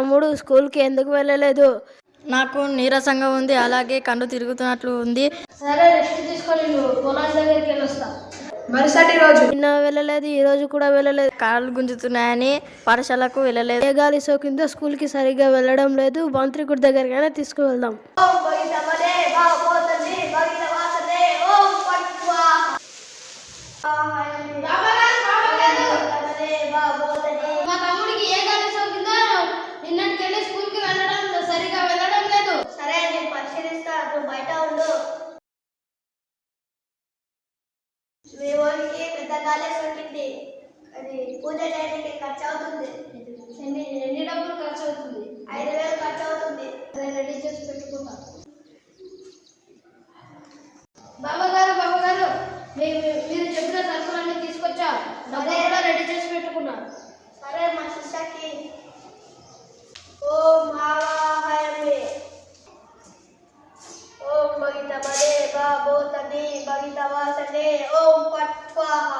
తమ్ముడు స్కూల్కి ఎందుకు వెళ్ళలేదు? నాకు నీరసంగా ఉంది, అలాగే కళ్ళు తిరుగుతున్నట్లు ఉంది. సరే, రెస్ట్ తీసుకొని నువ్వు పొలం దగ్గరికి వెళ్ళొస్తా. మరుసటి రోజు నిన్న వెళ్ళలేదు, ఈ రోజు కూడా వెళ్ళలేదు. కాళ్ళు గుంజుతున్నాయని పాఠశాలకు వెళ్ళలేదు. ఏ గాలి సోకిందో స్కూల్కి సరిగ్గా వెళ్ళడం లేదు. మంత్రికుడి దగ్గరికైనా తీసుకువెళ్దాం. మా తమ్ముడికి ఏ గాలి సోకిందో నిన్నటికెళ్ళి స్కూల్కి సరిగ్గా వెళ్ళడం లేదు. సరే, నేను పరిశీలిస్తా, నువ్వు బయట ఉండు. మీ ఊరికి పెద్ద గాలే సోకింది. అది పూజ చేయడానికి ఖర్చు అవుతుంది. ఎన్ని డబ్బులు ఖర్చు అవుతుంది? 5,000 ఖర్చు అవుతుంది. రెడీ చేసి పెట్టుకుంటా. బాబాగారు మీరు చెప్పిన సరుకులన్నీ తీసుకొచ్చా, డబ్బులు కూడా రెడీ చేసి పెట్టుకున్నా. సరే, మా శిష్యకి ఓం ఆవాహయామి. ఓం భగితమదే భూతని భగితవాసనే ఓం పట్ స్వాహ.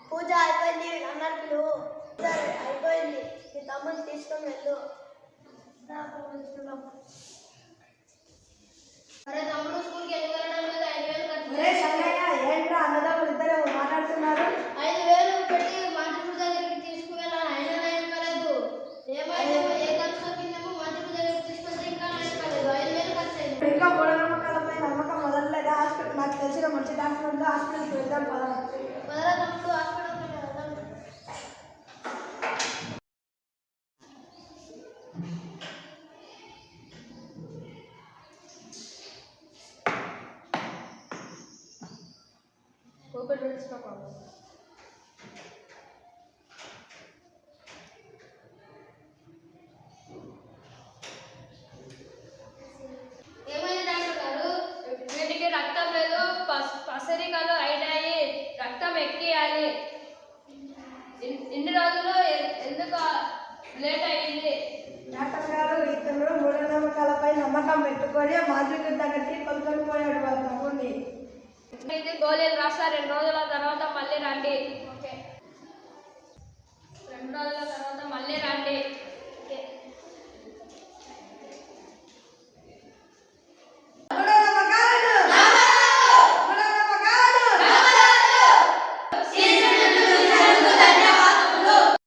పూజ అయిపోయింది, అన్నారు పిలువు. అయిపోయింది, మీ తమ్ముని తీసుకొని వెళ్ళు. అరే తమ్ముడు, స్కూల్కి ఎందుకు వెళ్ళడం లేదు? 5,000 ఖర్చు. ఏంట్రా అన్నదమ్ములు ఇద్దరు మాట్లాడుతున్నారు? 5,000 పెట్టి మంత్రి దగ్గరికి తీసుకువెళ్ళాను, అయినా నయం కాలేదు. ఏమైందేమో, ఏ ఖర్చు సోకిందేమో, మంత్రి దగ్గరికి తీసుకెళ్తే ఇంకా నయం కాలేదు. 5,000 ఖర్చు అయింది. ఇంకా మూఢనమ్మకాలపై నమ్మకం మొదలలేదా? నాకు తెలిసిన మంచి డాక్టర్ ఉందో హాస్పిటల్కి వెళ్దాం పదా. మొదల తమ్ముడు హాస్పిటల్కి వెళ్దాం. ఏమైంది డాక్టర్ గారు? వీటికి రక్తం లేదు, పసరికలు అయినాయి, రక్తం ఎక్కియాలి. ఇన్ని రోజులు ఎందుకు లేట్ అయింది? డాక్టర్ గారు, ఇతను మూఢనమ్మకాలపై నమ్మకం పెట్టుకొని మాంత్రికుడి దగ్గరికి కొనుక్కొని పోయాడు వాళ్ళ తమ్ముడిని. ఇది గోళీలు రాస్తా, 2 రోజుల తర్వాత మళ్ళీ రండి.